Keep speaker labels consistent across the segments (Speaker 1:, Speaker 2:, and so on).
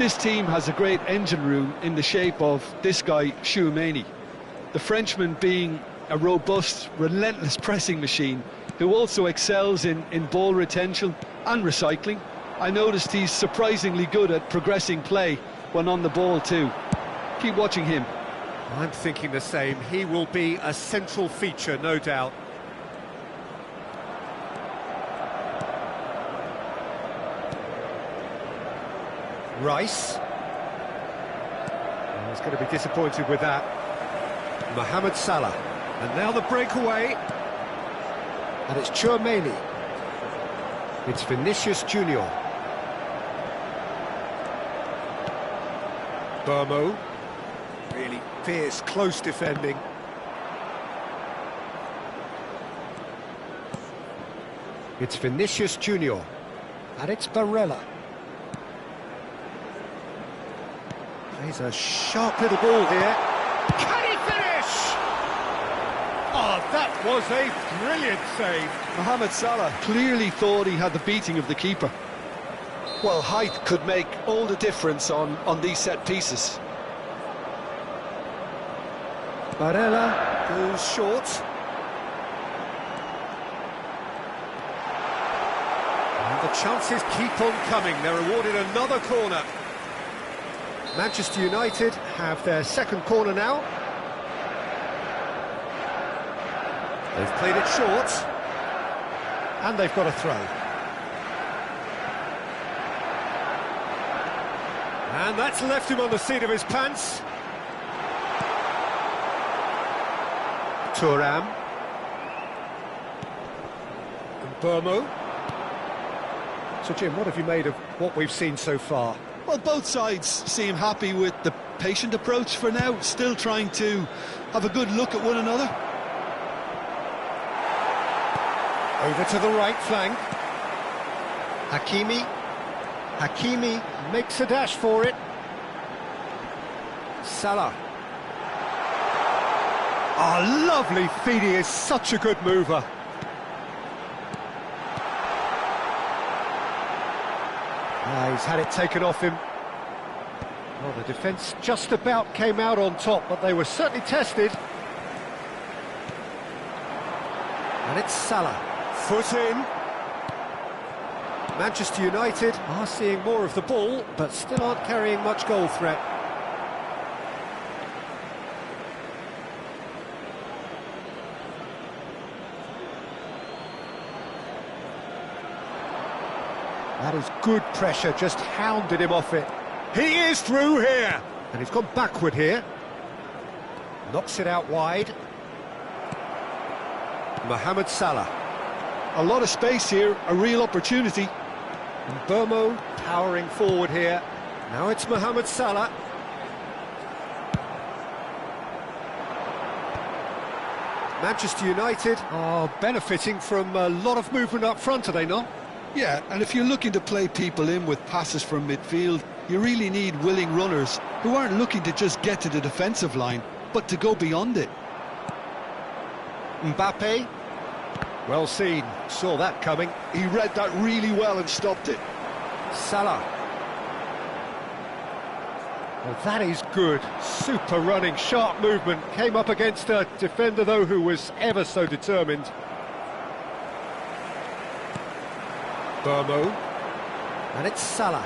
Speaker 1: This team has a great engine room in the shape of this guy, Tchouaméni. The Frenchman being a robust, relentless pressing machine who also excels in ball retention and recycling. I noticed he's surprisingly good at progressing play when on the ball too. Keep watching him.
Speaker 2: I'm thinking the same. He will be a central feature, no doubt. Rice. Oh, he's going to be disappointed with that. Mohamed Salah. And now the breakaway. And it's Tchouaméni. It's Vinicius Junior. Burmo. Really fierce, close defending. It's Vinicius Junior. And it's Barella. He's a sharp little ball here. Can he finish? Oh, that was a brilliant save.
Speaker 1: Mohamed Salah clearly thought he had the beating of the keeper.
Speaker 3: Well, height could make all the difference on these set pieces.
Speaker 2: Barella goes short. And the chances keep on coming. They're awarded another corner. Manchester United have their second corner now. They've played it short. And they've got a throw. And that's left him on the seat of his pants. Thuong. And Burmo. So Jim, what have you made of what we've seen so far?
Speaker 1: Well, both sides seem happy with the patient approach for now, still trying to have a good look at one another.
Speaker 2: Over to the right flank. Hakimi makes a dash for it. Salah. Oh, lovely feed, he is such a good mover. He's had it taken off him. Well, the defence just about came out on top, but they were certainly tested. And it's Salah. Foot in. Manchester United are seeing more of the ball, but still aren't carrying much goal threat. That is good pressure, just hounded him off it. He is through here! And he's gone backward here. Knocks it out wide. Mohamed Salah.
Speaker 1: A lot of space here, a real opportunity.
Speaker 2: And Burmo powering forward here. Now it's Mohamed Salah. Manchester United are benefiting from a lot of movement up front, are they not?
Speaker 1: Yeah, and if you're looking to play people in with passes from midfield, you really need willing runners who aren't looking to just get to the defensive line, but to go beyond it.
Speaker 2: Mbappe. Well seen, saw that coming.
Speaker 1: He read that really well and stopped it.
Speaker 2: Salah. Well, that is good. Super running, sharp movement. Came up against a defender, though, who was ever so determined. Burmo. And it's Salah.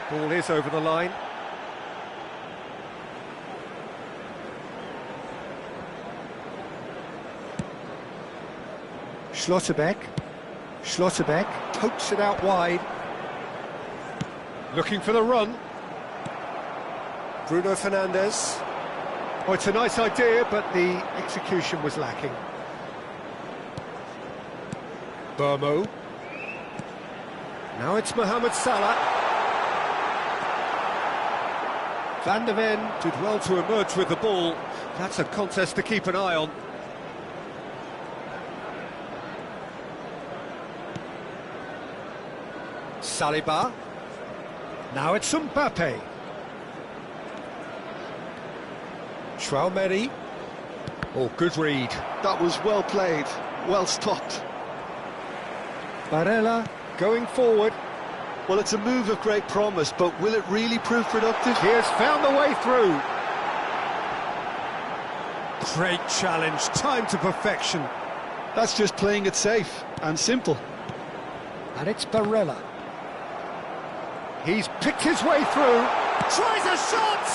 Speaker 2: Ball is over the line. Schlotterbeck pokes it out wide. Looking for the run. Bruno Fernandes. Oh, it's a nice idea, but the execution was lacking. Burmo. Now it's Mohamed Salah. Van de Ven did well to emerge with the ball. That's a contest to keep an eye on. Saliba. Now it's Mbappe. Tchouaméni. Oh, good read.
Speaker 1: That was well played, well stopped.
Speaker 2: Barella going forward.
Speaker 3: Well, it's a move of great promise, but will it really prove productive?
Speaker 2: He has found the way through. Great challenge, timed to perfection.
Speaker 3: That's just playing it safe and simple.
Speaker 2: And it's Barella. He's picked his way through. Tries a shot!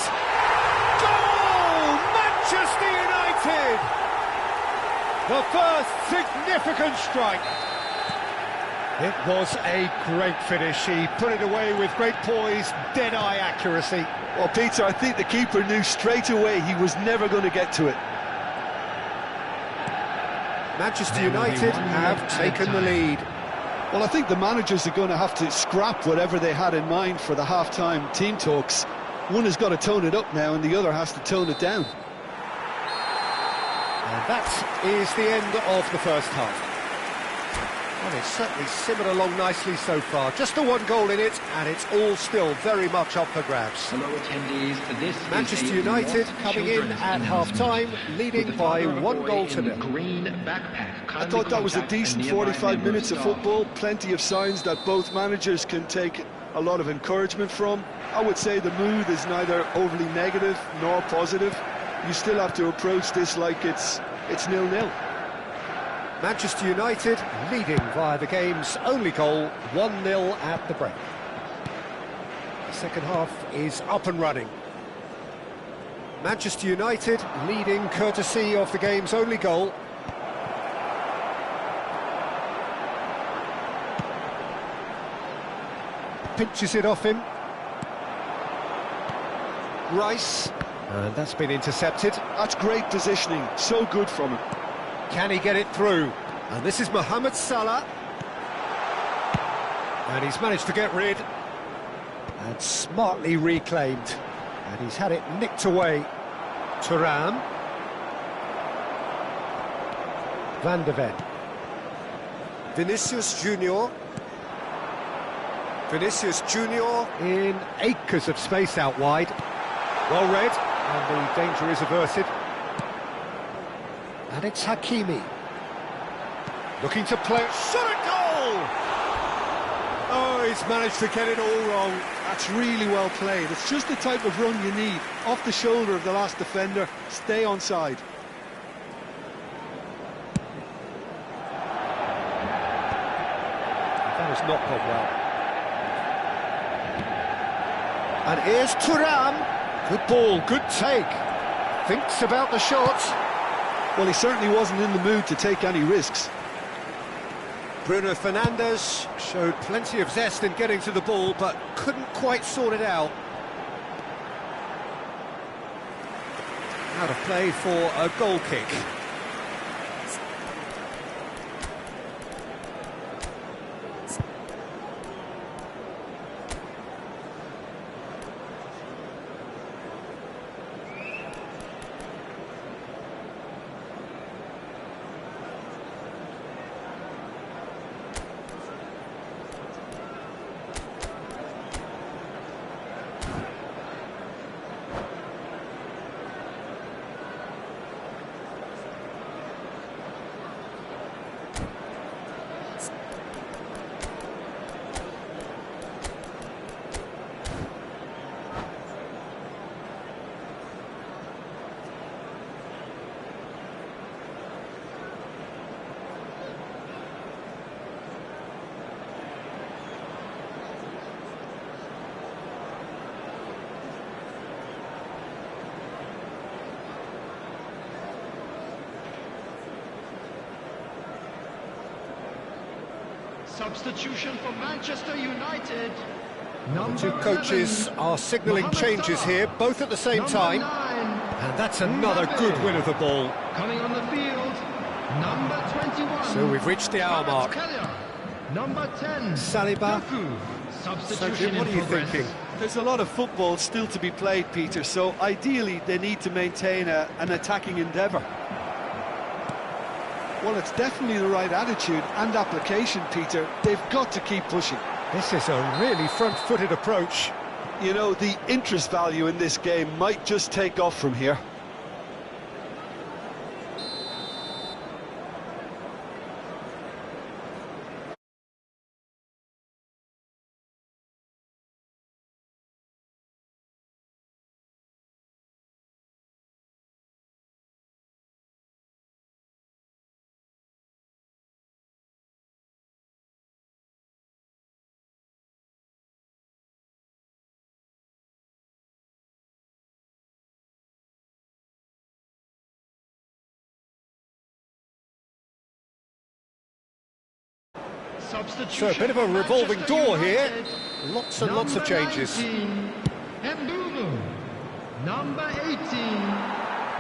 Speaker 2: Goal! Manchester United! The first significant strike. It was a great finish. He put it away with great poise, dead-eye accuracy.
Speaker 3: Well, Peter, I think the keeper knew straight away he was never going to get to it.
Speaker 2: Manchester United have taken the lead.
Speaker 3: Well, I think the managers are going to have to scrap whatever they had in mind for the half-time team talks. One has got to tone it up now and the other has to tone it down.
Speaker 2: And that is the end of the first half. Well, it's certainly simmered along nicely so far. Just the one goal in it, and it's all still very much up for grabs.
Speaker 4: Hello attendees, this
Speaker 2: Manchester United coming in at half-time, leading by 1-0.
Speaker 4: Green backpack.
Speaker 3: I thought that was a decent 45 minutes of football. Plenty of signs that both managers can take a lot of encouragement from. I would say the mood is neither overly negative nor positive. You still have to approach this like it's 0-0.
Speaker 2: Manchester United leading via the game's only goal, 1-0 at the break. The second half is up and running. Manchester United leading courtesy of the game's only goal. Pinches it off him. Rice. And that's been intercepted.
Speaker 3: That's great positioning, so good from him.
Speaker 2: Can he get it through? And this is Mohamed Salah. And he's managed to get rid. And smartly reclaimed. And he's had it nicked away. Thuong. Van de Ven. Vinicius Junior. Vinicius Junior in acres of space out wide. Well read. And the danger is averted. And it's Hakimi. Looking to play. Shot at goal! Oh, he's managed to get it all wrong.
Speaker 3: That's really well played. It's just the type of run you need. Off the shoulder of the last defender, stay onside.
Speaker 2: That has not gone well. And here's Thuong. Good ball, good take. Thinks about the shot.
Speaker 3: Well, he certainly wasn't in the mood to take any risks.
Speaker 2: Bruno Fernandes showed plenty of zest in getting to the ball, but couldn't quite sort it out. Out of play for a goal kick.
Speaker 4: Substitution for Manchester United.
Speaker 2: The two coaches are signalling changes here, both at the same time. And that's another good win of the ball.
Speaker 4: Coming on the field, number 21.
Speaker 2: So we've reached the hour mark.
Speaker 4: Number 10.
Speaker 2: Saliba.
Speaker 4: Substitution
Speaker 2: What are you thinking?
Speaker 3: There's a lot of football still to be played, Peter, so ideally they need to maintain an attacking endeavour. Well, it's definitely the right attitude and application, Peter. They've got to keep pushing.
Speaker 2: This is a really front-footed approach.
Speaker 3: You know, the interest value in this game might just take off from here.
Speaker 2: So a bit of a revolving door here. Lots and lots of changes.
Speaker 4: 19, Mbulu. Number 18,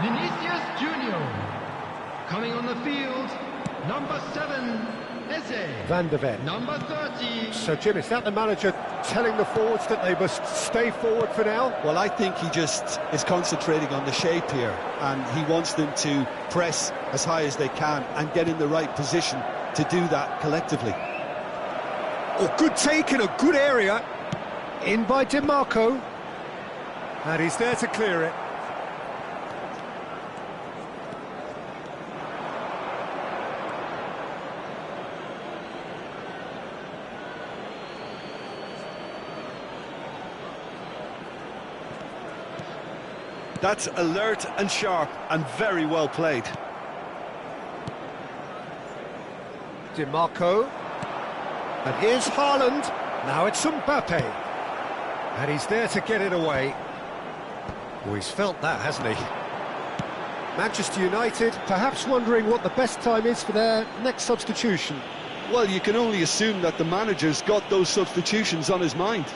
Speaker 4: Vinicius Junior. Coming on the field, number 7, Eze.
Speaker 2: Van der Ven.
Speaker 4: Number 30.
Speaker 2: So, Jim, is that the manager telling the forwards that they must stay forward for now?
Speaker 3: Well, I think he just is concentrating on the shape here, and he wants them to press as high as they can and get in the right position to do that collectively.
Speaker 2: Oh, good take in a good area. In by DiMarco. And he's there to clear it.
Speaker 3: That's alert and sharp and very well played.
Speaker 2: DiMarco. And here's Haaland. Now it's Mbappe. And he's there to get it away. Oh, he's felt that, hasn't he? Manchester United perhaps wondering what the best time is for their next substitution.
Speaker 3: Well, you can only assume that the manager's got those substitutions on his mind.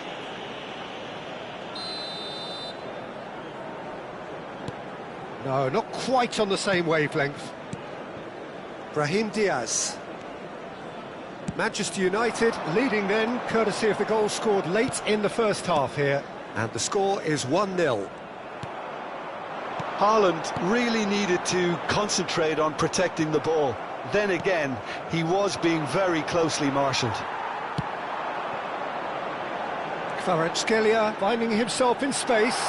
Speaker 2: No, not quite on the same wavelength. Brahim Diaz. Manchester United leading then, courtesy of the goal scored late in the first half here. And the score is 1-0.
Speaker 3: Haaland really needed to concentrate on protecting the ball. Then again, he was being very closely marshalled.
Speaker 2: Kvaratskhelia finding himself in space.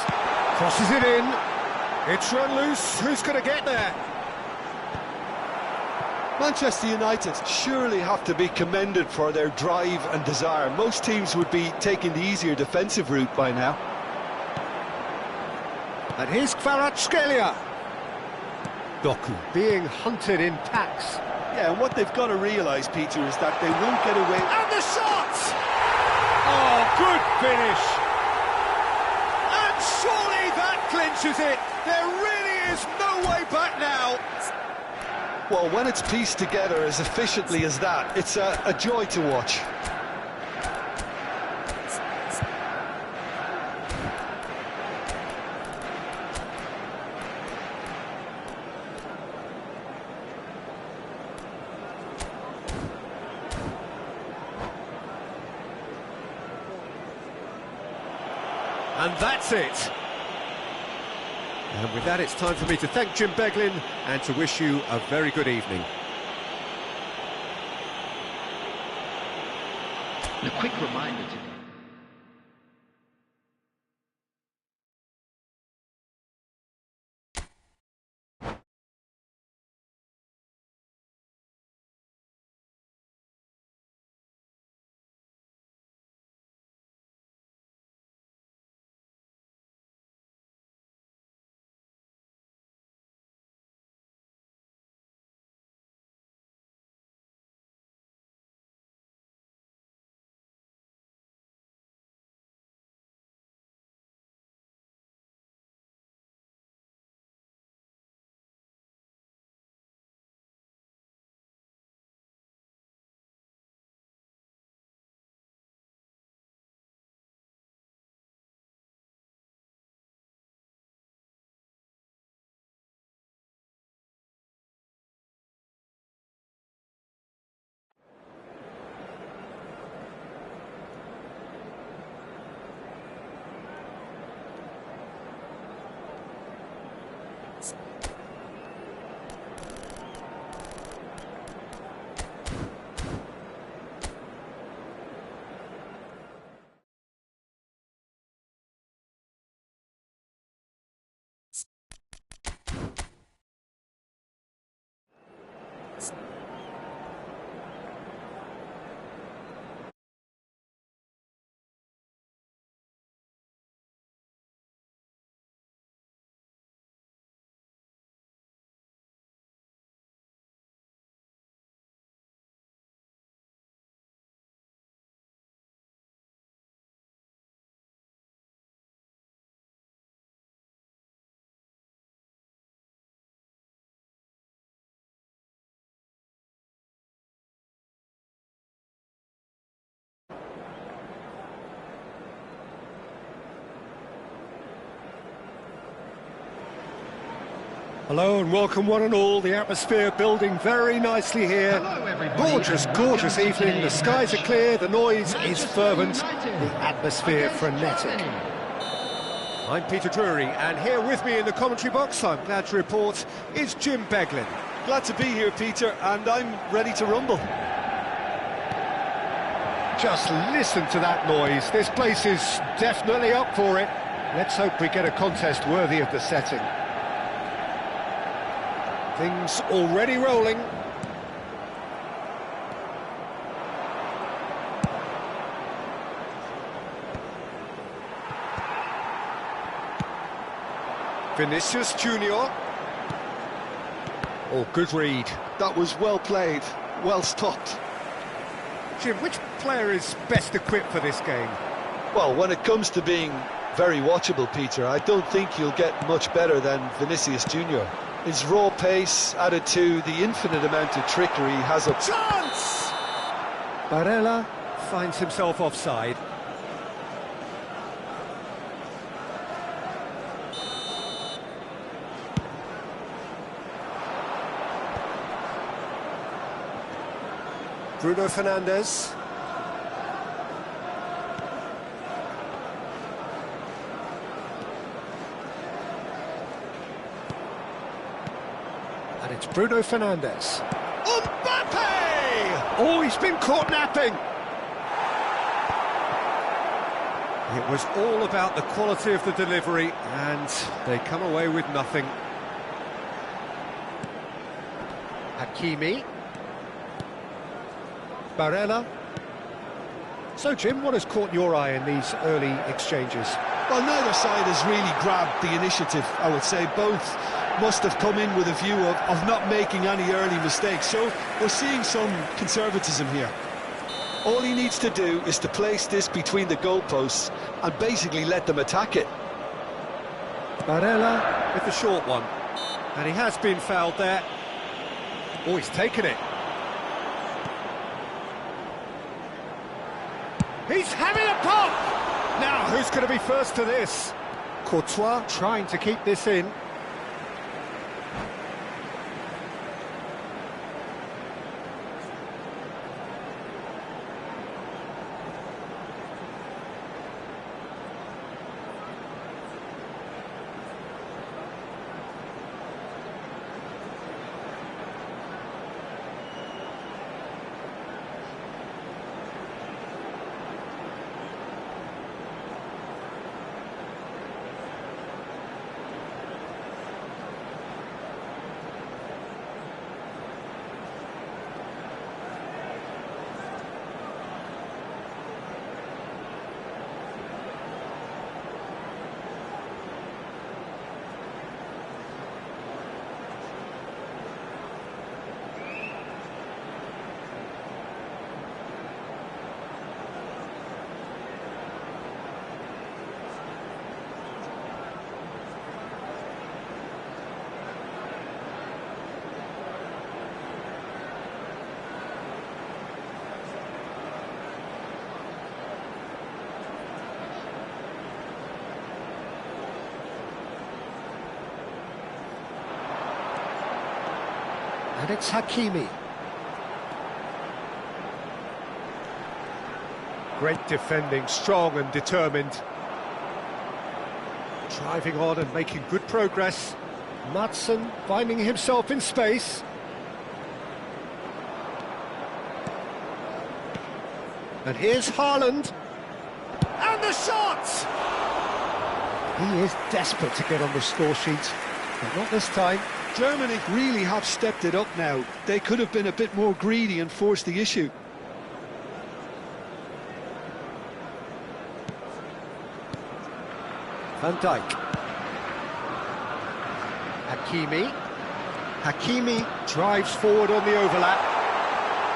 Speaker 2: Crosses it in. It's run loose. Who's going to get there?
Speaker 3: Manchester United surely have to be commended for their drive and desire. Most teams would be taking the easier defensive route by now.
Speaker 2: And here's Kvaratskhelia. Doku being hunted in packs.
Speaker 3: Yeah, and what they've got to realise, Peter, is that they won't get away.
Speaker 2: And the shot! Oh, good finish. And surely that clinches it. There really is no way back now.
Speaker 3: Well, when it's pieced together as efficiently as that, it's a joy to watch.
Speaker 2: And that's it. And with that, it's time for me to thank Jim Beglin and to wish you a very good evening.
Speaker 4: And a quick reminder to
Speaker 2: Hello and welcome one and all. The atmosphere building very nicely here.
Speaker 4: Hello, everybody.
Speaker 2: Gorgeous, gorgeous evening. The skies are clear, the noise is fervent, the atmosphere frenetic. I'm Peter Drury, and here with me in the commentary box, I'm glad to report, is Jim Beglin.
Speaker 3: Glad to be here, Peter, and I'm ready to rumble.
Speaker 2: Just listen to that noise. This place is definitely up for it. Let's hope we get a contest worthy of the setting. Things already rolling. Vinicius Junior. Oh, good read.
Speaker 3: That was well played, well stopped.
Speaker 2: Jim, which player is best equipped for this game?
Speaker 3: Well, when it comes to being very watchable, Peter, I don't think you'll get much better than Vinicius Junior. His raw pace added to the infinite amount of trickery he has up.
Speaker 2: Chance! Barella finds himself offside. Bruno Fernandes. And it's Bruno Fernandes. Mbappe! Oh, he's been caught napping. It was all about the quality of the delivery, and they come away with nothing. Hakimi. Barella. So, Jim, what has caught your eye in these early exchanges?
Speaker 3: Well, neither side has really grabbed the initiative, I would say. Both must have come in with a view of not making any early mistakes. So we're seeing some conservatism here. All he needs to do is to place this between the goalposts and basically let them attack it.
Speaker 2: Barella with the short one. And he has been fouled there. Oh, he's taken it. He's having a pop! Now, who's going to be first to this? Courtois trying to keep this in. And it's Hakimi. Great defending, strong and determined. Driving on and making good progress. Maatsen finding himself in space. And here's Haaland. And the shot! He is desperate to get on the score sheet, but not this time.
Speaker 3: Germany really have stepped it up now. They could have been a bit more greedy and forced the issue.
Speaker 2: Van Dijk. Hakimi. Hakimi drives forward on the overlap.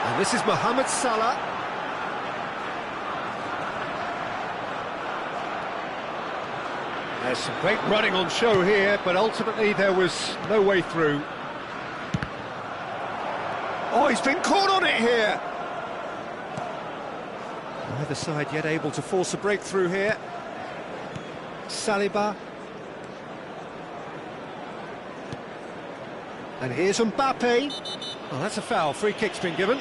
Speaker 2: And this is Mohamed Salah. There's some great running on show here, but ultimately there was no way through. Oh, he's been caught on it here. Neither side yet able to force a breakthrough here. Saliba. And here's Mbappe. Oh, that's a foul. Free kick's been given.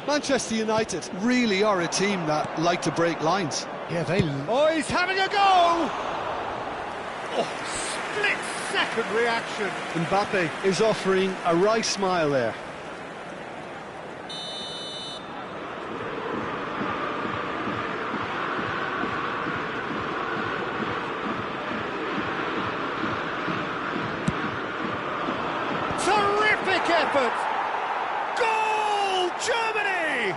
Speaker 3: Manchester United really are a team that like to break lines.
Speaker 2: Yeah, Oh, he's having a go! Oh, split-second reaction.
Speaker 3: Mbappe is offering a wry smile there.
Speaker 2: Terrific effort! Goal, Germany!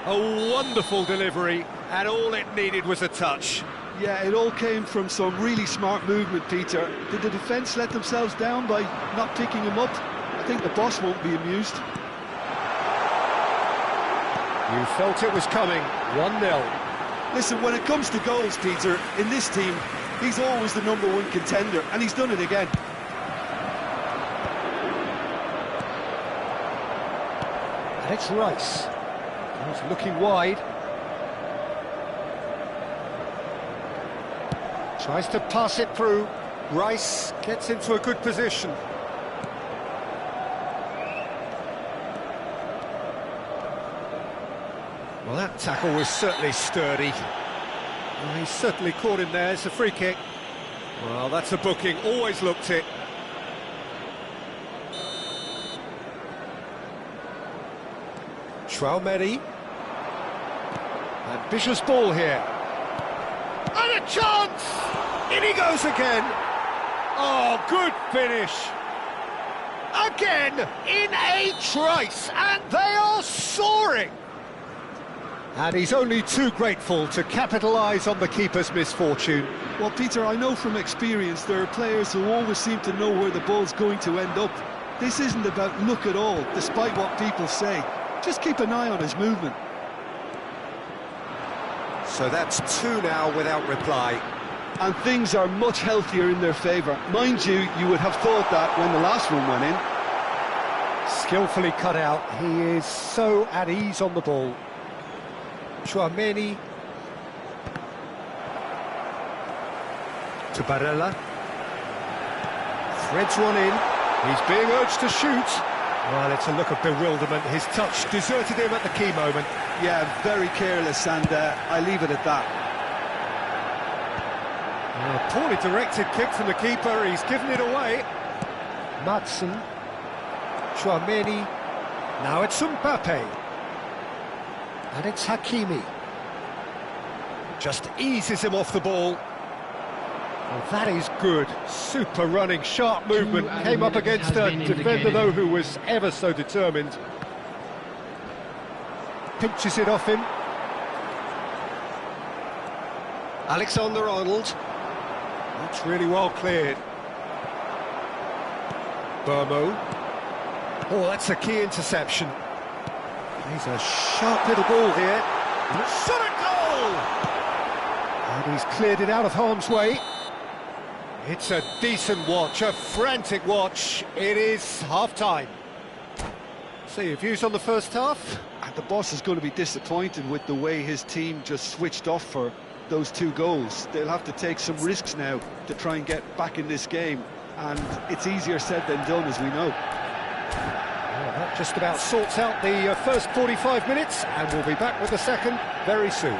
Speaker 2: A wonderful delivery, and all it needed was a touch.
Speaker 3: Yeah, it all came from some really smart movement, Peter. Did the defence let themselves down by not picking him up? I think the boss won't be amused.
Speaker 2: You felt it was coming. 1-0.
Speaker 3: Listen, when it comes to goals, Peter, in this team, he's always the #1 contender, and he's done it again.
Speaker 2: And it's Rice. He's looking wide. Tries to pass it through. Rice gets into a good position. Well, that tackle was certainly sturdy. Well, he's certainly caught him there. It's a free kick. Well, that's a booking. Always looked it. Traumeri. Ambitious ball here. And a chance! In he goes again. Oh, good finish. Again, in a trice, and they are soaring. And he's only too grateful to capitalise on the keeper's misfortune.
Speaker 3: Well, Peter, I know from experience there are players who always seem to know where the ball's going to end up. This isn't about luck at all, despite what people say. Just keep an eye on his movement.
Speaker 2: So that's 2 now without reply.
Speaker 3: And things are much healthier in their favour. Mind you, you would have thought that when the last one went in.
Speaker 2: Skillfully cut out. He is so at ease on the ball. Traumeri. To Barella. Threads one in. He's being urged to shoot. Well, it's a look of bewilderment. His touch deserted him at the key moment.
Speaker 3: Yeah, very careless, and I leave it at that.
Speaker 2: A poorly directed kick from the keeper. He's given it away. Madsen. Traumeri. Now it's Mbappe. And it's Hakimi. Just eases him off the ball. Well, that is good. Super running, sharp movement. Came up against a defender, though, who was ever so determined. Pinches it off him. Alexander-Arnold. That's really well cleared. Burmo. Oh, that's a key interception. He's a sharp little ball here. Shot at goal! And he's cleared it out of harm's way. It's a decent watch, a frantic watch. It is half-time. So your views on the first half?
Speaker 3: And the boss is going to be disappointed with the way his team just switched off for those 2 goals. They'll have to take some risks now to try and get back in this game. And it's easier said than done, as we know.
Speaker 2: Well, that just about sorts out the first 45 minutes, and we'll be back with the second very soon.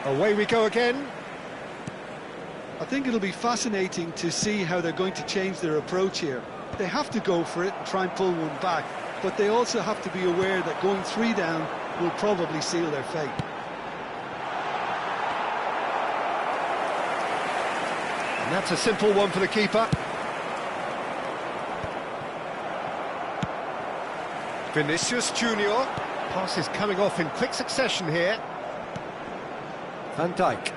Speaker 2: Away we go again.
Speaker 3: I think it'll be fascinating to see how they're going to change their approach here. They have to go for it and try and pull one back, but they also have to be aware that going 3 down will probably seal their fate.
Speaker 2: And that's a simple one for the keeper. Vinicius Junior. Pass is coming off in quick succession here. Van Dijk.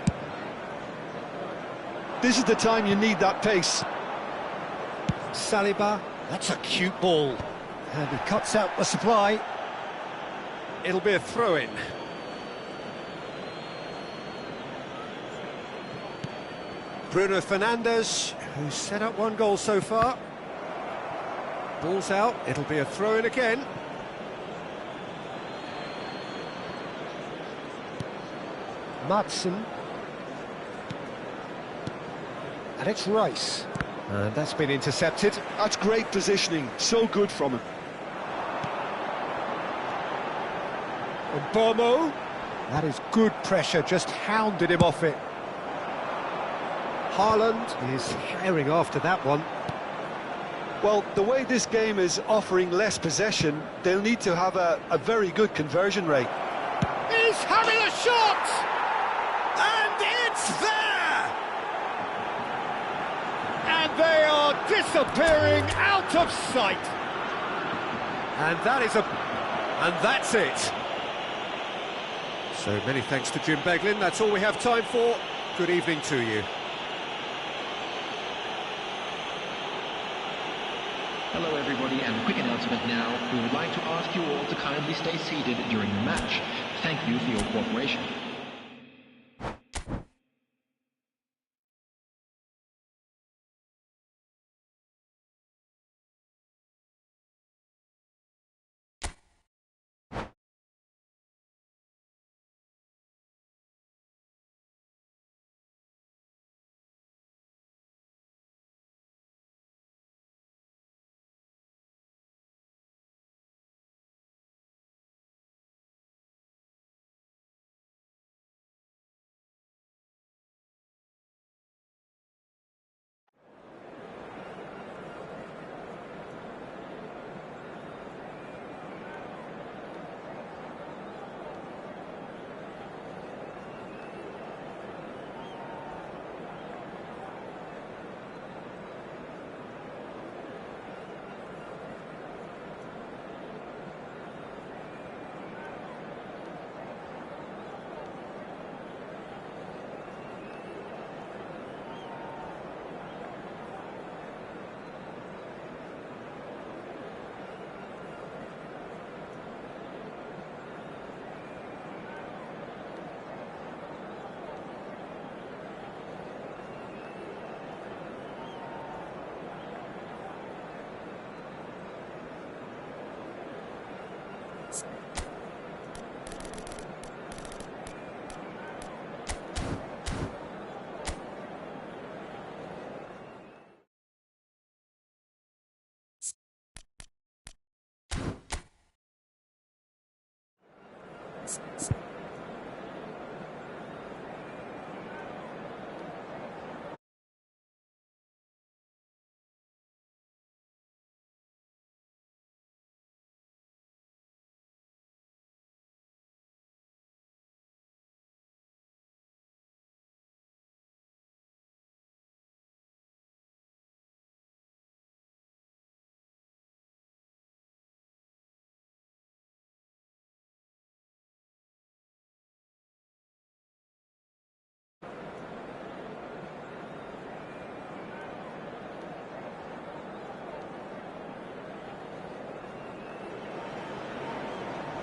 Speaker 3: This is the time you need that pace.
Speaker 2: Saliba. That's a cute ball. And he cuts out the supply. It'll be a throw-in. Bruno Fernandes, who's set up 1 goal so far. Ball's out, it'll be a throw-in again. Madsen. And it's Rice. And that's been intercepted.
Speaker 3: That's great positioning, so good from him.
Speaker 2: And Bomo. That is good pressure, just hounded him off it. Haaland is herring after that one.
Speaker 3: Well, the way this game is offering less possession, they'll need to have a very good conversion rate.
Speaker 2: He's having a shot! And it's there! And they are disappearing out of sight. And that's it. So many thanks to Jim Beglin. That's all we have time for. Good evening to you.
Speaker 4: Hello everybody, and a quick announcement now. We would like to ask you all to kindly stay seated during the match. Thank you for your cooperation.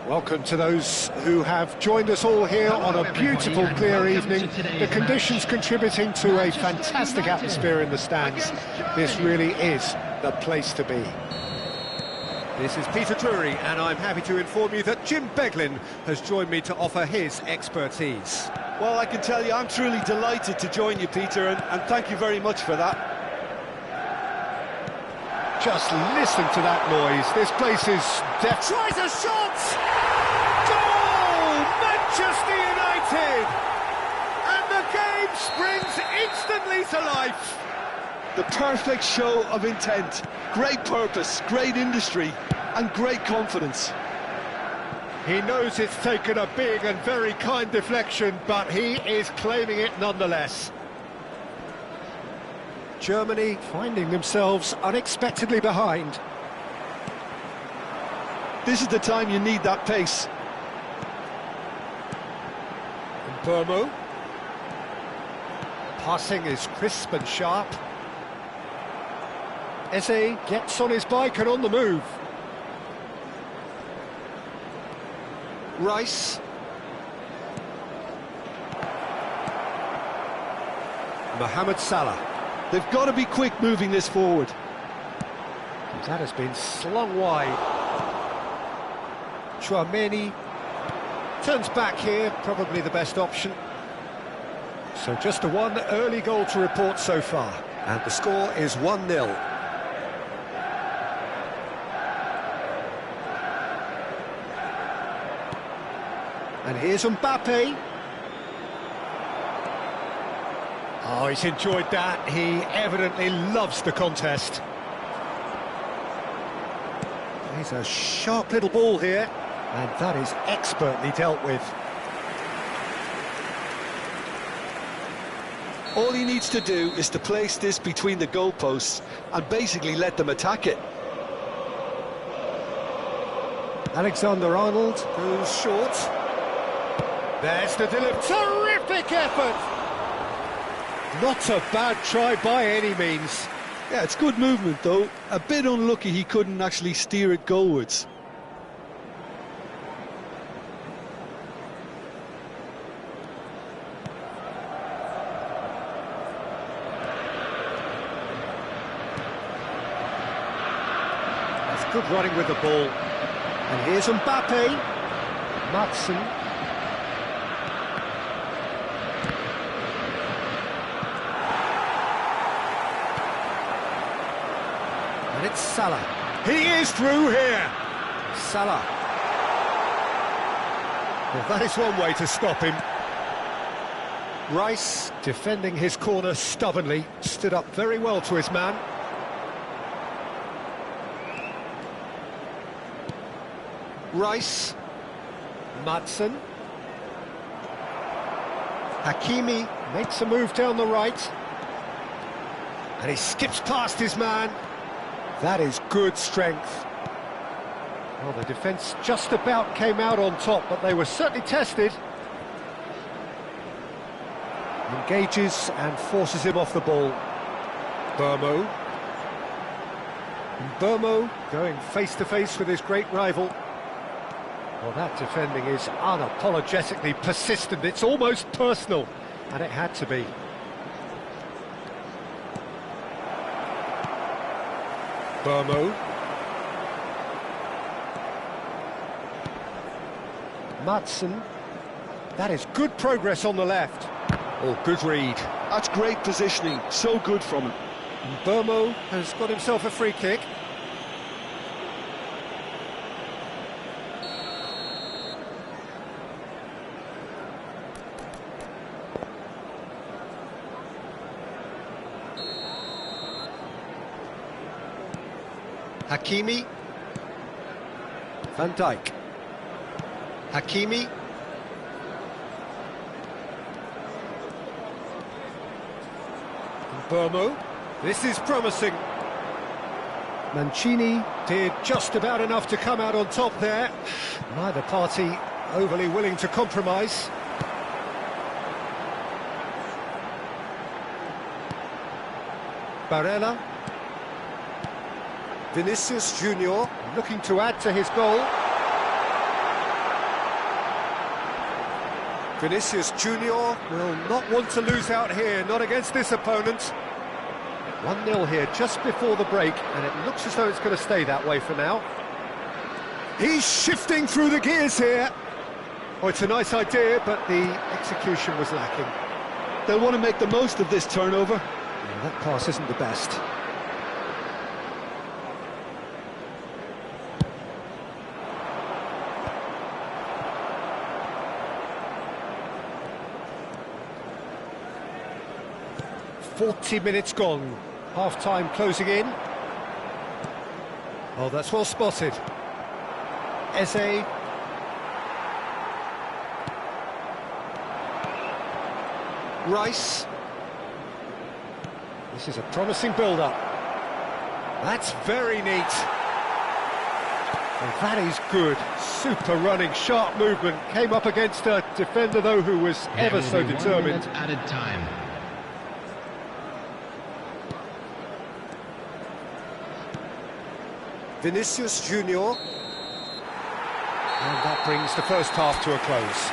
Speaker 2: Welcome to those who have joined us all here on a beautiful, clear evening. The conditions contributing to a fantastic atmosphere in the stands. This really is the place to be. This is Peter Drury, and I'm happy to inform you that Jim Beglin has joined me to offer his expertise.
Speaker 3: Well, I can tell you, I'm truly delighted to join you, Peter, and thank you very much for that.
Speaker 2: Just listen to that noise. This place is tries a shot! Goal! Manchester United! And the game springs instantly to life.
Speaker 3: The perfect show of intent, great purpose, great industry, and great confidence.
Speaker 2: He knows it's taken a big and very kind deflection, but he is claiming it nonetheless. Germany finding themselves unexpectedly behind.
Speaker 3: This is the time you need that pace.
Speaker 2: And Bomo. Passing is crisp and sharp. Eze gets on his bike and on the move. Rice. Mohamed Salah.
Speaker 3: They've got to be quick moving this forward.
Speaker 2: That has been slung wide. Tchouaméni turns back here, probably the best option. So just a one early goal to report so far. And the score is 1-0. And here's Mbappe. Oh, he's enjoyed that. He evidently loves the contest. He's a sharp little ball here, and that is expertly dealt with.
Speaker 3: All he needs to do is to place this between the goalposts and basically let them attack it.
Speaker 2: Alexander-Arnold goes short. There's the delivery. Terrific effort! Not a bad try by any means.
Speaker 3: Yeah, it's good movement though. A bit unlucky he couldn't actually steer it goalwards.
Speaker 2: That's good running with the ball. And here's Mbappe. Madsen. And it's Salah. He is through here. Salah. Well, that is one way to stop him. Rice, defending his corner stubbornly, stood up very well to his man. Rice. Madsen. Hakimi makes a move down the right. And he skips past his man. That is good strength. Well, the defence just about came out on top, but they were certainly tested. Engages and forces him off the ball. Burmo. Burmo going face-to-face with his great rival. Well, that defending is unapologetically persistent. It's almost personal, and it had to be. Burmo. Madsen. That is good progress on the left. Oh, good read.
Speaker 3: That's great positioning, so good from him.
Speaker 2: Burmo has got himself a free kick. Hakimi. Van Dijk. Hakimi. Burmo. This is promising. Mancini did just about enough to come out on top there. Neither party overly willing to compromise. Barella. Vinicius Junior looking to add to his goal. Vinicius Junior will not want to lose out here, not against this opponent. 1-0 here just before the break, and it looks as though it's going to stay that way for now. He's shifting through the gears here. Oh, it's a nice idea, but the execution was lacking.
Speaker 3: They'll want to make the most of this turnover.
Speaker 2: Yeah, that pass isn't the best. "40 minutes gone, half-time closing in." Oh, that's well spotted. Eze. Rice. This is a promising build-up. That's very neat. And that is good. Super running, sharp movement. Came up against a defender, though, who was ever so determined.
Speaker 4: Added time.
Speaker 2: Vinicius Junior. And that brings the first half to a close.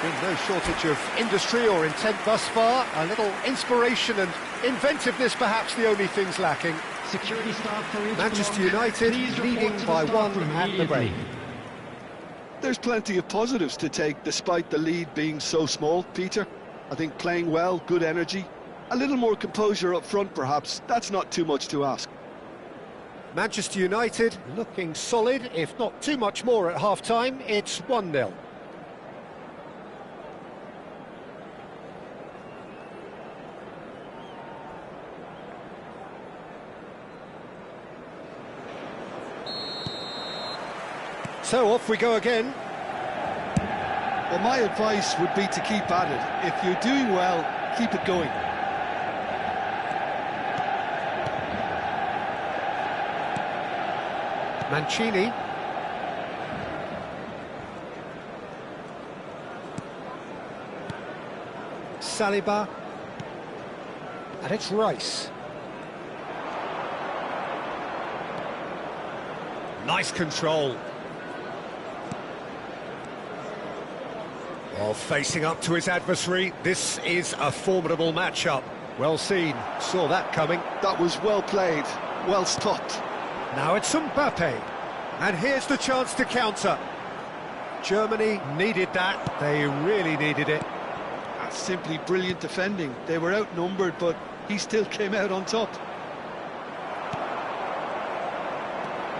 Speaker 2: There's been no shortage of industry or intent thus far. A little inspiration and inventiveness, perhaps the only things lacking.
Speaker 4: Security staff for each
Speaker 2: Manchester
Speaker 4: block,
Speaker 2: United
Speaker 4: please
Speaker 2: leading
Speaker 4: report to
Speaker 2: by
Speaker 4: the staff
Speaker 2: one
Speaker 4: room
Speaker 2: at the break.
Speaker 4: immediately.
Speaker 3: There's plenty of positives to take despite the lead being so small, Peter. I think playing well, good energy, a little more composure up front perhaps, that's not too much to ask.
Speaker 2: Manchester United looking solid, if not too much more at half-time. It's 1-0. So off we go again.
Speaker 3: Well, my advice would be to keep at it. If you're doing well, keep it going.
Speaker 2: Mancini. Saliba. And it's Rice. Nice control. While facing up to his adversary, this is a formidable matchup. Well seen, saw that coming.
Speaker 3: That was well played, well stopped.
Speaker 2: Now it's Mbappe, and here's the chance to counter. Germany needed that, they really needed it.
Speaker 3: That's simply brilliant defending. They were outnumbered, but he still came out on top.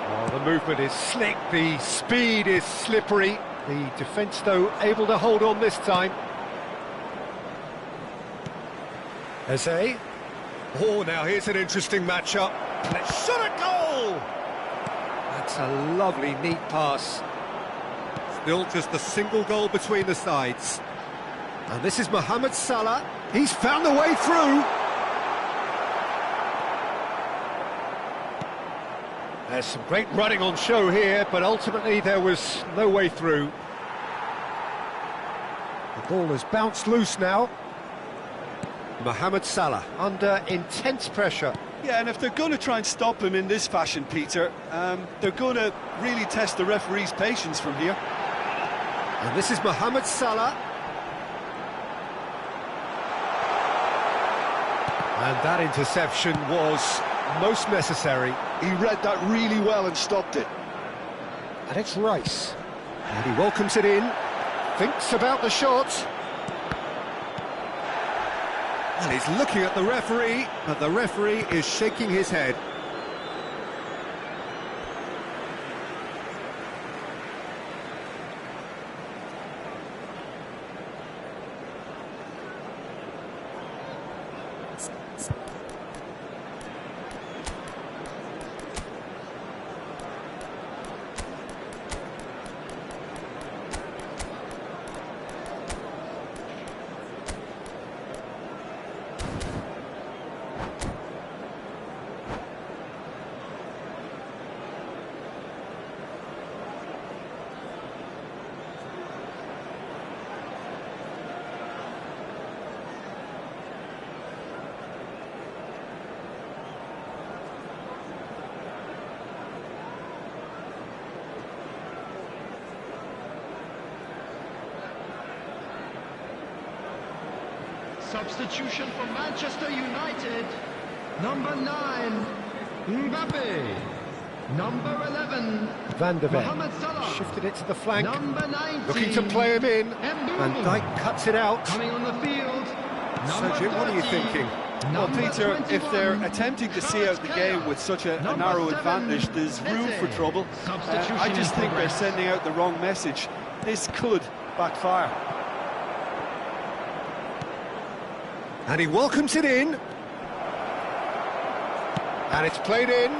Speaker 2: Oh, the movement is slick, the speed is slippery. The defence, though, able to hold on this time. Eze. Oh, now here's an interesting matchup. Let's shot a goal! That's a lovely, neat pass. Still just a single goal between the sides. And this is Mohamed Salah. He's found the way through. There's some great running on show here, but ultimately there was no way through. The ball has bounced loose now. Mohamed Salah under intense pressure.
Speaker 3: Yeah, and if they're going to try and stop him in this fashion, Peter, they're going to really test the referee's patience from here.
Speaker 2: And this is Mohamed Salah. And that interception was most necessary.
Speaker 3: He read that really well and stopped it.
Speaker 2: And it's Rice. And he welcomes it in. Thinks about the shot. And he's looking at the referee, but the referee is shaking his head.
Speaker 4: Substitution for Manchester United. Number 9, Mbappe. Number 11,
Speaker 2: Van der
Speaker 4: Mohamed
Speaker 2: Ven
Speaker 4: Salah.
Speaker 2: shifted it to the flank.
Speaker 4: Number 19,
Speaker 2: Looking to play him in. Van Dijk cuts it out.
Speaker 4: coming on the field.
Speaker 2: So, Jim, what are you
Speaker 4: 30,
Speaker 2: thinking?
Speaker 3: Well,
Speaker 4: number
Speaker 3: Peter, if
Speaker 4: 21,
Speaker 3: they're attempting to see out the game with such a
Speaker 4: Number
Speaker 3: narrow
Speaker 4: 7,
Speaker 3: advantage, there's room for trouble.
Speaker 4: Substitution
Speaker 3: I just
Speaker 4: in
Speaker 3: think they're
Speaker 4: progress.
Speaker 3: sending out the wrong message. This could backfire.
Speaker 2: And he welcomes it in. And it's played in.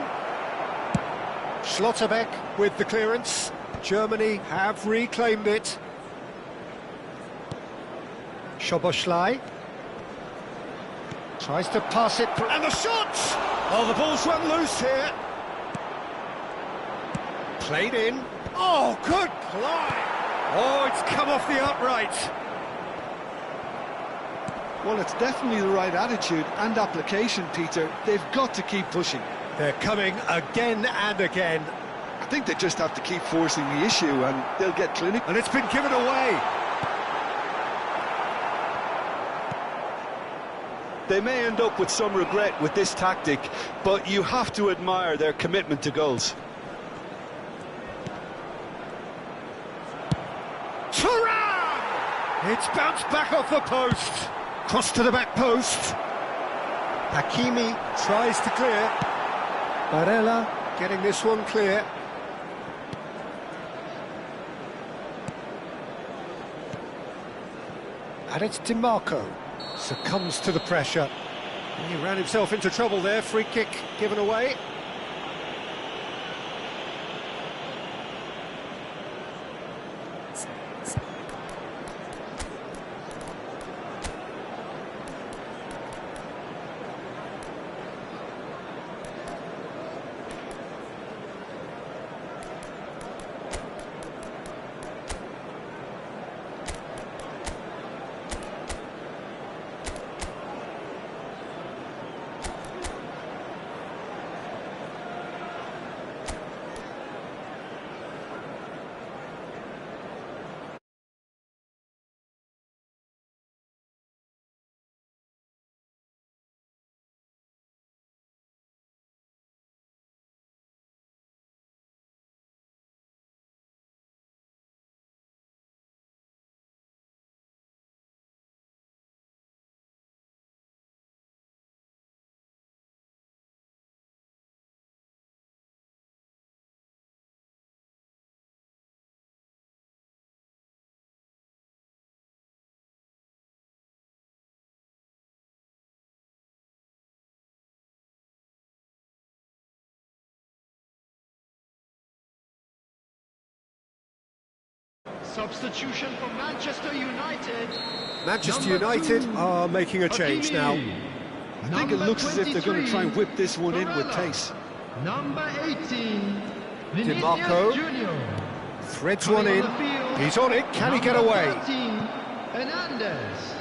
Speaker 2: Schlotterbeck with the clearance. Germany have reclaimed it. Szoboszlai tries to pass it, and the shot! Oh, the ball's run loose here. Played in. Oh, good play! Oh, it's come off the upright.
Speaker 3: Well, it's definitely the right attitude and application, Peter. They've got to keep pushing.
Speaker 2: They're coming again and again.
Speaker 3: I think they just have to keep forcing the issue and they'll get clinical.
Speaker 2: And it's been given away.
Speaker 3: They may end up with some regret with this tactic, but you have to admire their commitment to goals.
Speaker 2: Thuong! It's bounced back off the post. Cross to the back post. Hakimi tries to clear. Barella getting this one clear. And it's DiMarco. Succumbs to the pressure. He ran himself into trouble there. Free kick given away.
Speaker 4: Substitution for Manchester United.
Speaker 2: Manchester United are making a change now.
Speaker 1: I think it looks as if they're going to try and whip this one in with pace.
Speaker 4: Number 18,
Speaker 2: DiMarco threads one in. He's on it. Can he get away?
Speaker 4: 13, Hernandez.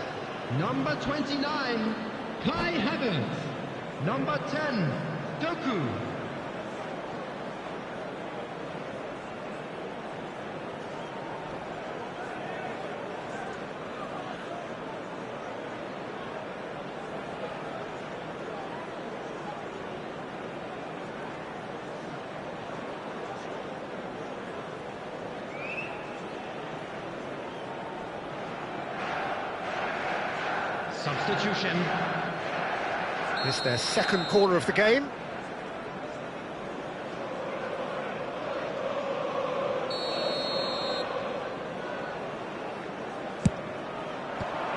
Speaker 4: Number 29, Kai Havertz. Number 10, Doku. Substitution.
Speaker 2: It's their second corner of the game.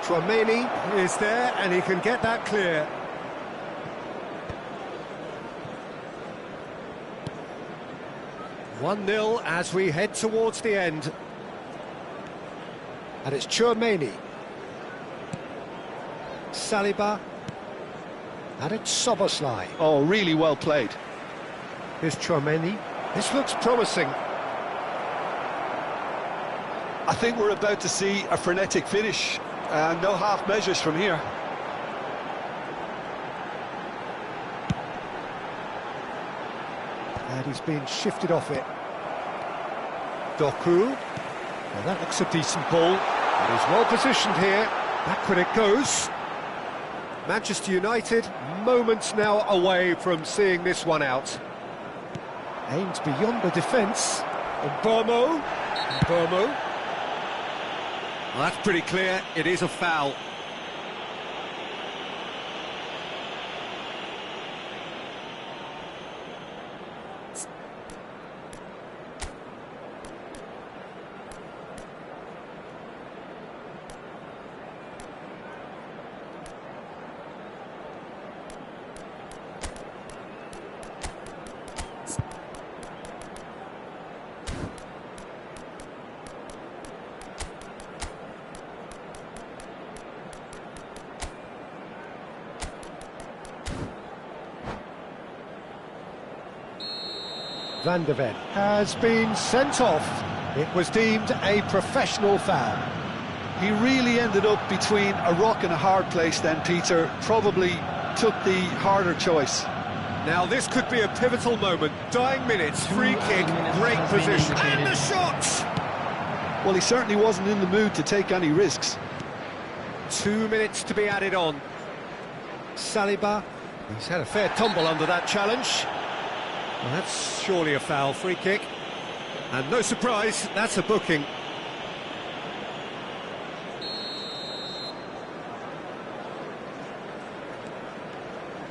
Speaker 2: Tchouaméni is there and he can get that clear. One-0 as we head towards the end. And it's Tchouaméni. Saliba, and it's Soboslai.
Speaker 1: Oh, really well played.
Speaker 2: Here's Tchouaméni. This looks promising.
Speaker 3: I think we're about to see a frenetic finish, and no half measures from here.
Speaker 2: And he's been shifted off it. Doku. Well, that looks a decent ball. And he's well positioned here. Backward it goes. Manchester United, moments now away from seeing this one out. Aims beyond the defence. Mbeumo. Well, that's pretty clear. It is a foul. Van de Ven has been sent off. It was deemed a professional foul.
Speaker 1: He really ended up between a rock and a hard place then, Peter. Probably took the harder choice.
Speaker 2: Now this could be a pivotal moment. Dying minutes, free kick, great position. And the shots!
Speaker 1: Well, he certainly wasn't in the mood to take any risks.
Speaker 2: 2 minutes to be added on. Saliba. He's had a fair tumble under that challenge. Well, that's surely a foul. Free kick. And no surprise, that's a booking.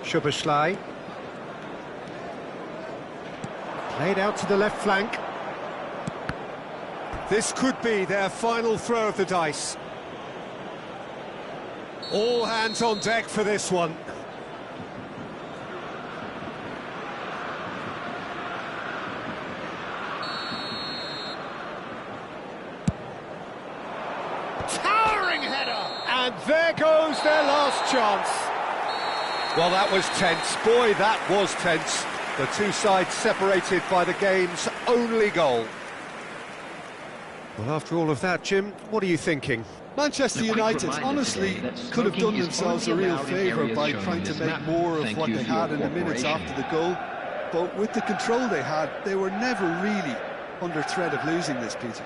Speaker 2: Szoboszlai. Played out to the left flank. This could be their final throw of the dice. All hands on deck for this one. Towering header! And there goes their last chance. Well, that was tense. Boy, that was tense. The two sides separated by the game's only goal. Well, after all of that, Jim, what are you thinking?
Speaker 3: Manchester United honestly could have done themselves a real favour by trying to make more of what they had in the minutes after the goal. But with the control they had, they were never really under threat of losing this, Peter.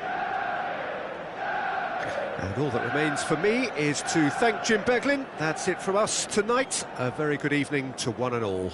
Speaker 2: And all that remains for me is to thank Jim Beglin. That's it from us tonight. A very good evening to one and all.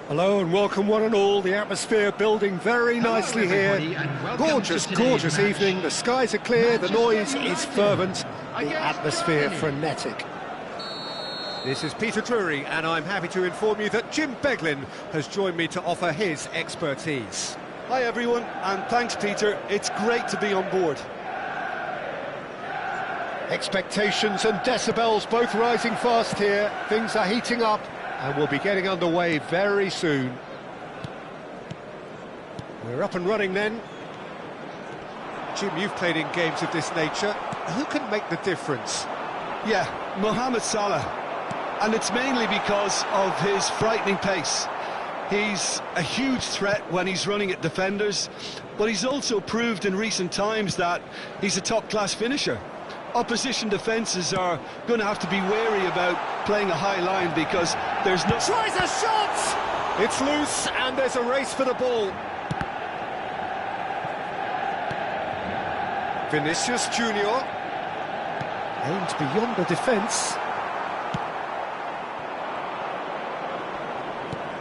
Speaker 2: Hello and welcome one and all. The atmosphere building very nicely here. Gorgeous evening. The skies are clear, the noise is fervent, the atmosphere frenetic. This is Peter Drury and I'm happy to inform you that Jim Beglin has joined me to offer his expertise.
Speaker 3: Hi everyone, and thanks Peter. It's great to be on board.
Speaker 2: Expectations and decibels both rising fast here. Things are heating up. And we'll be getting underway very soon. We're up and running then. Jim, you've played in games of this nature. Who can make the difference?
Speaker 3: Yeah, Mohamed Salah. And it's mainly because of his frightening pace. He's a huge threat when he's running at defenders, but he's also proved in recent times that he's a top-class finisher. Opposition defences are going to have to be wary about playing a high line because there's no...
Speaker 2: Tries a shot! It's loose and there's a race for the ball. Vinicius Junior aimed beyond the defence.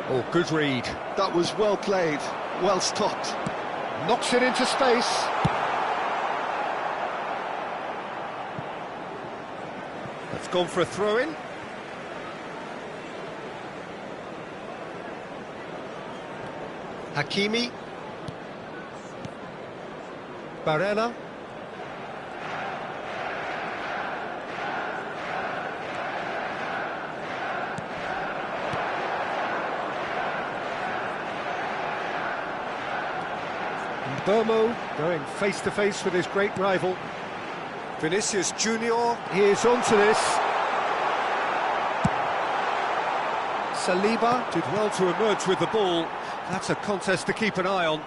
Speaker 2: Oh, good read.
Speaker 3: That was well played, well stopped.
Speaker 2: Knocks it into space. That's gone for a throw-in. Hakimi. Barella. Burmo going face-to-face with his great rival. Vinicius Junior, he is onto this. Saliba did well to emerge with the ball. That's a contest to keep an eye on.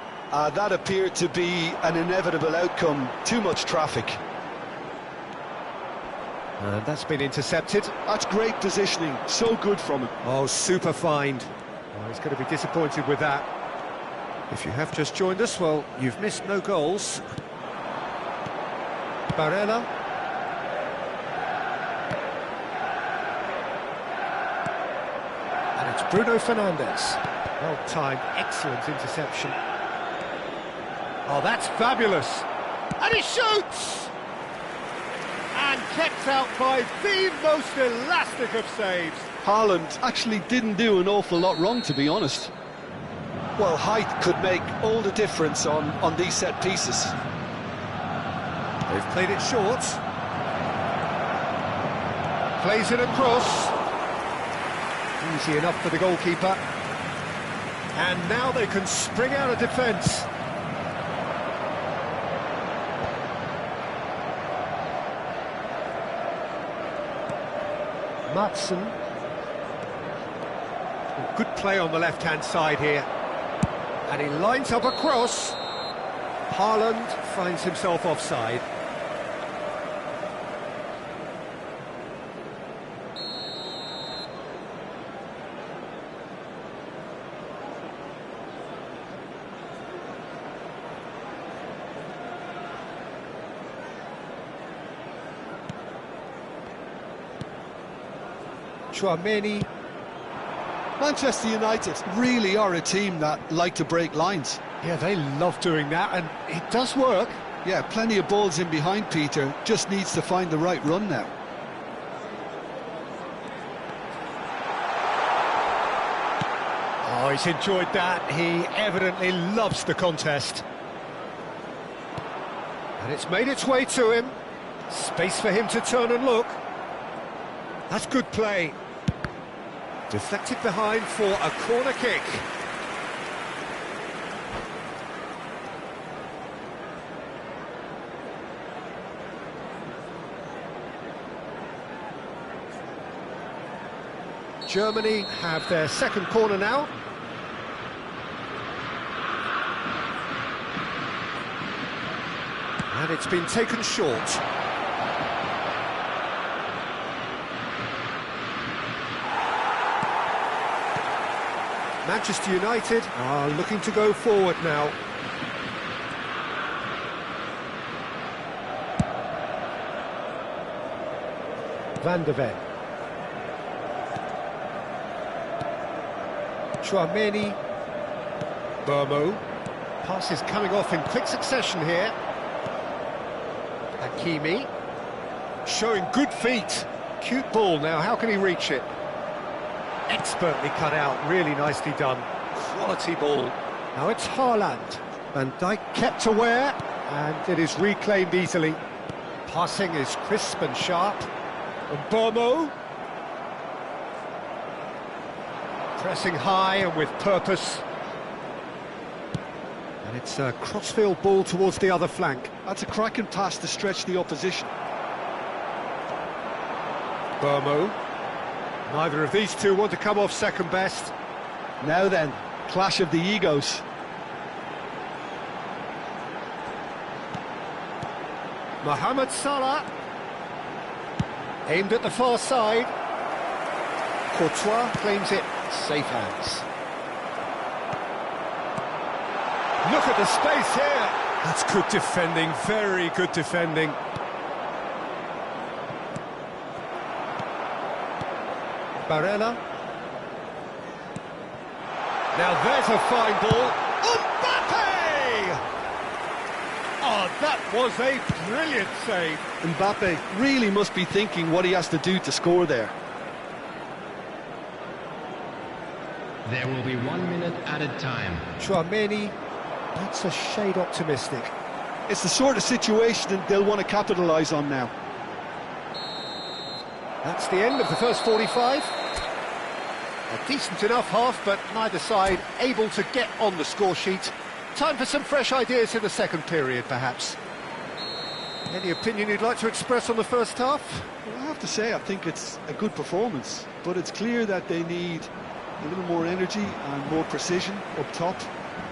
Speaker 3: That appeared to be an inevitable outcome. Too much traffic.
Speaker 2: And that's been intercepted.
Speaker 3: That's great positioning. So good from him.
Speaker 2: Oh, super find. Oh, he's going to be disappointed with that. If you have just joined us, well, you've missed no goals. Barella. And it's Bruno Fernandes. Well-timed, excellent interception. Oh, that's fabulous. And he shoots! And kept out by the most elastic of saves.
Speaker 1: Haaland actually didn't do an awful lot wrong, to be honest.
Speaker 3: Well, height could make all the difference on these set pieces.
Speaker 2: They've played it short. Plays it across. Easy enough for the goalkeeper. And now they can spring out of defence. Matson. Good play on the left-hand side here. And he lines up a cross. Haaland finds himself offside. Chouameni.
Speaker 3: Manchester United really are a team that like to break lines.
Speaker 2: Yeah, they love doing that, and it does work.
Speaker 3: Yeah, plenty of balls in behind Peter, just needs to find the right run now.
Speaker 2: Oh, he's enjoyed that. He evidently loves the contest. And it's made its way to him. Space for him to turn and look. That's good play. Deflected behind for a corner kick. Germany have their second corner now. And it's been taken short. Manchester United are looking to go forward now. Van de Ven. Chouameni. Burmo. Passes coming off in quick succession here. Hakimi. Showing good feet. Cute ball now, how can he reach it? Expertly cut out, really nicely done. Quality ball. Now it's Haaland. Van Dijk kept aware, and it is reclaimed easily. Passing is crisp and sharp. And Burmo. Pressing high and with purpose. And it's a crossfield ball towards the other flank.
Speaker 3: That's a cracking pass to stretch the opposition.
Speaker 2: Burmo. Neither of these two want to come off second best.
Speaker 3: Now then, clash of the egos.
Speaker 2: Mohamed Salah. Aimed at the far side. Courtois claims it. Safe hands. Look at the space here. That's good defending, very good defending. Barella. Now there's a fine ball. Mbappe! Oh, that was a brilliant save.
Speaker 3: Mbappe really must be thinking what he has to do to score there.
Speaker 4: There will be 1 minute added time.
Speaker 2: Chouameni, that's a shade optimistic.
Speaker 3: It's the sort of situation that they'll want to capitalise on now.
Speaker 2: That's the end of the first 45. A decent enough half, but neither side able to get on the score sheet. time for some fresh ideas in the second period, perhaps. Any opinion you'd like to express on the first half?
Speaker 3: Well, I have to say, I think it's a good performance, but it's clear that they need a little more energy and more precision up top.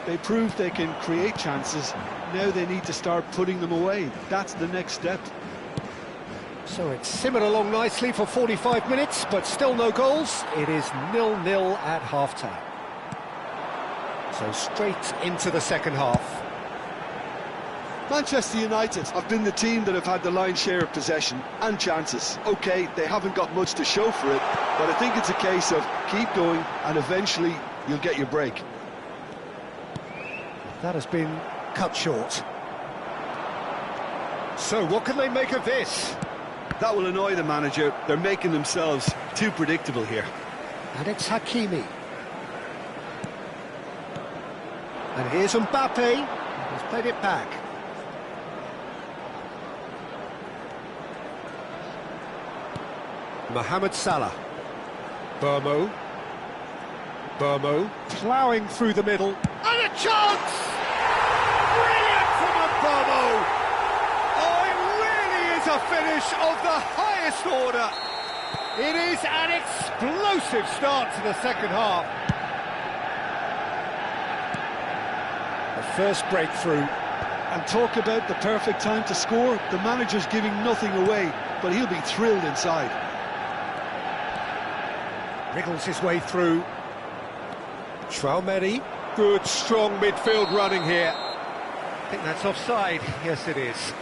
Speaker 3: They proved they can create chances. Now they need to start putting them away. That's the next step.
Speaker 2: So it's simmered along nicely for 45 minutes, but still no goals. It is 0-0 at half-time. So straight into the second half.
Speaker 3: Manchester United have been the team that have had the lion's share of possession and chances. OK, they haven't got much to show for it, but I think it's a case of keep going and eventually you'll get your break.
Speaker 2: That has been cut short. So what can they make of this?
Speaker 3: That will annoy the manager. They're making themselves too predictable here.
Speaker 2: And it's Hakimi. And here's Mbappe. He's played it back. Mohamed Salah. Burmo. Ploughing through the middle. And a chance! Brilliant from Burmo! Oh, it really is a finish of the highest order. It is an explosive start to the second half. The first breakthrough.
Speaker 3: And talk about the perfect time to score. The manager's giving nothing away, but he'll be thrilled inside.
Speaker 2: Wriggles his way through. Traumeri. Good, strong midfield running here. I think that's offside. Yes, it is.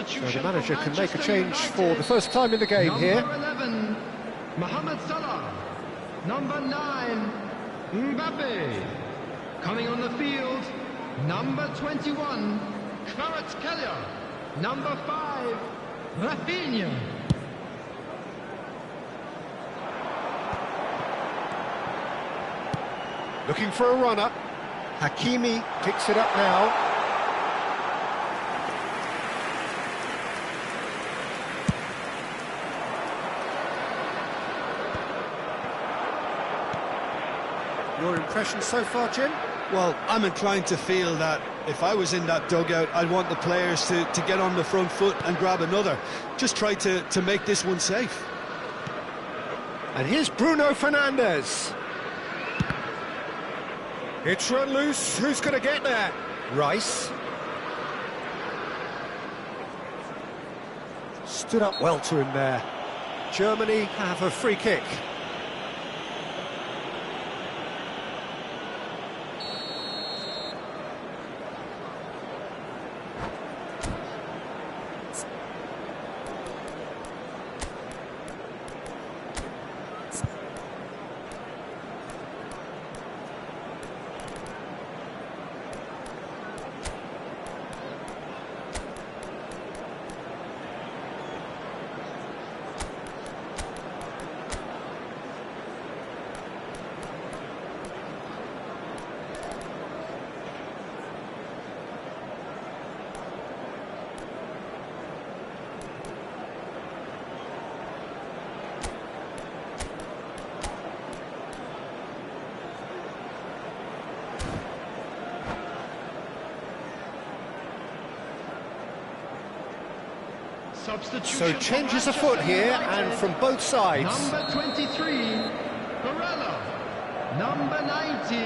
Speaker 2: So the manager can make a change for the first time in the game here.
Speaker 4: Number 11, Mohamed Salah. Number 9, Mbappe. Coming on the field, number 21, Kvaratskhelia. Number 5, Rafinha.
Speaker 2: Looking for a runner. Hakimi picks it up now. Your impression so far, Jim?
Speaker 3: Well, I'm inclined to feel that if I was in that dugout, I'd want the players to get on the front foot and grab another. Just try to make this one safe.
Speaker 2: And here's Bruno Fernandes. It's run loose. Who's going to get there? Rice. Stood up well to him there. Germany have a free kick. So changes afoot here, and from both sides.
Speaker 4: Number 23, Barella. Number 19,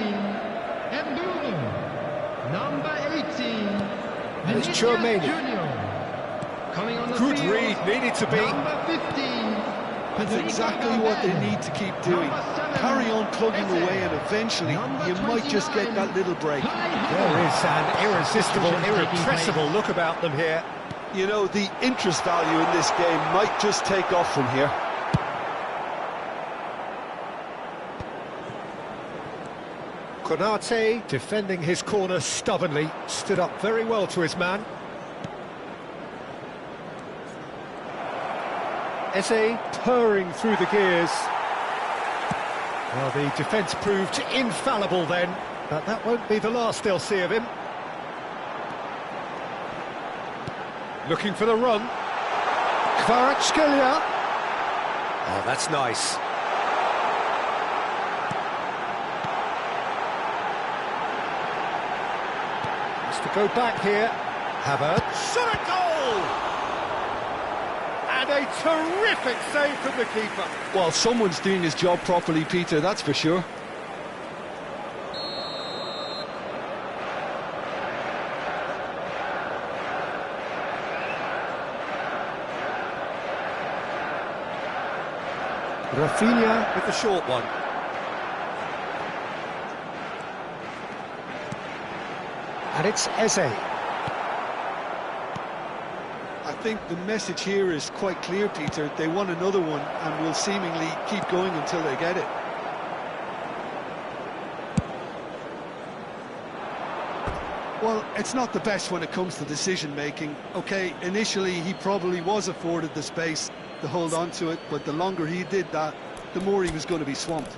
Speaker 4: Mbulu. Number 18,
Speaker 2: There's Chouameni.
Speaker 4: Coming on the
Speaker 2: Good
Speaker 4: field,
Speaker 2: read, needed to be.
Speaker 4: Number 15.
Speaker 3: That's exactly what they need to keep doing. Carry on plugging away, and eventually you might just get that little break.
Speaker 2: There is an irresistible, irrepressible look about them here.
Speaker 3: You know, the interest value in this game might just take off from here.
Speaker 2: Konate, defending his corner stubbornly, stood up very well to his man. Eze purring through the gears. Well, the defence proved infallible then, but that won't be the last they'll see of him. Looking for the run. Kvaratskhelia. Oh, that's nice. Has to go back here. Havertz. Shot a goal! And a terrific save from the keeper.
Speaker 1: Well, someone's doing his job properly, Peter, that's for sure.
Speaker 2: Rafinha with the short one. And it's Eze.
Speaker 3: I think the message here is quite clear, Peter. They want another one and will seemingly keep going until they get it. Well, it's not the best when it comes to decision-making. OK, initially he probably was afforded the space to hold on to it, but the longer he did that, the more he was going to be swamped.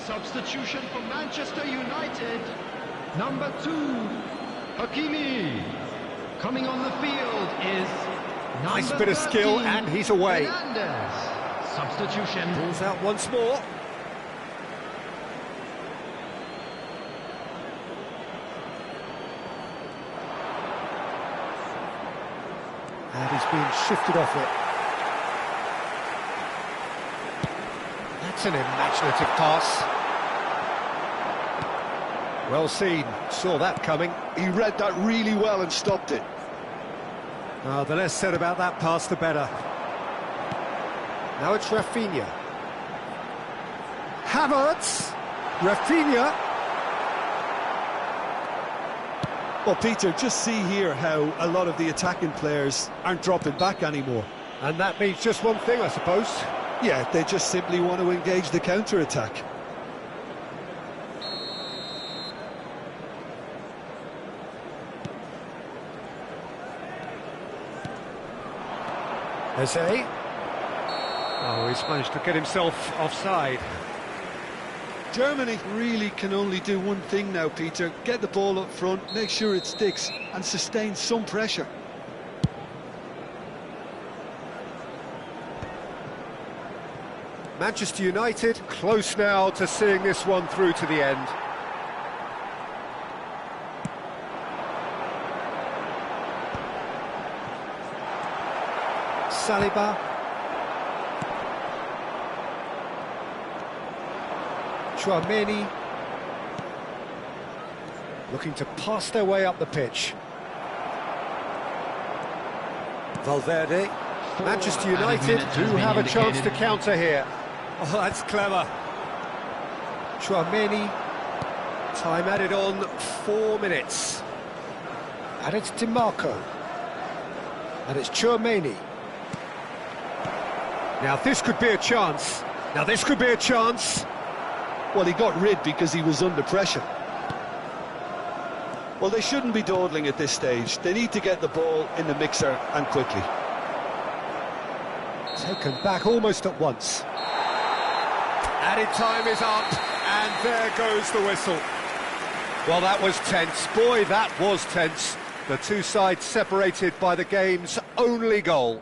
Speaker 4: Substitution for Manchester United. Number 2, Hakimi. Coming on the field is
Speaker 2: Nice
Speaker 4: number
Speaker 2: bit of skill,
Speaker 4: 13,
Speaker 2: and he's away.
Speaker 4: Fernandes. Substitution.
Speaker 2: Pulls out once more. And he's been shifted off it. That's an imaginative pass. Well seen, saw that coming.
Speaker 3: He read that really well and stopped it.
Speaker 2: The less said about that pass, the better. Now it's Rafinha. Havertz! Rafinha!
Speaker 3: Well, Peter, just see here how a lot of the attacking players aren't dropping back anymore.
Speaker 2: And that means just one thing, I suppose.
Speaker 3: Yeah, they just simply want to engage the counter-attack.
Speaker 2: Eze. Oh, he's managed to get himself offside.
Speaker 3: Germany really can only do one thing now, Peter. Get the ball up front, make sure it sticks, and sustain some pressure.
Speaker 2: Manchester United close now to seeing this one through to the end. Saliba. Chouameni. Looking to pass their way up the pitch. Valverde. Manchester United do have a chance to counter here. Oh, that's clever. Chouameni. Time added on 4 minutes. And it's DiMarco. And it's Chouameni. Now this could be a chance. Now this could be a chance.
Speaker 3: Well, he got rid because he was under pressure. Well, they shouldn't be dawdling at this stage. They need to get the ball in the mixer and quickly.
Speaker 2: Taken back almost at once. Added time is up, and there goes the whistle. Well, that was tense. Boy, that was tense. The two sides separated by the game's only goal.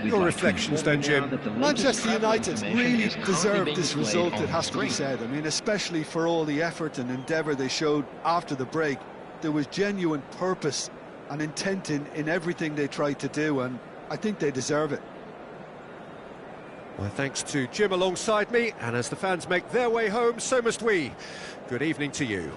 Speaker 2: Your reflections then, Jim?
Speaker 3: Manchester United really deserved this result, it has to be said. I mean, especially for all the effort and endeavour they showed after the break. There was genuine purpose and intent in everything they tried to do, and I think they deserve it.
Speaker 2: Well, thanks to Jim alongside me, and as the fans make their way home, so must we. Good evening to you.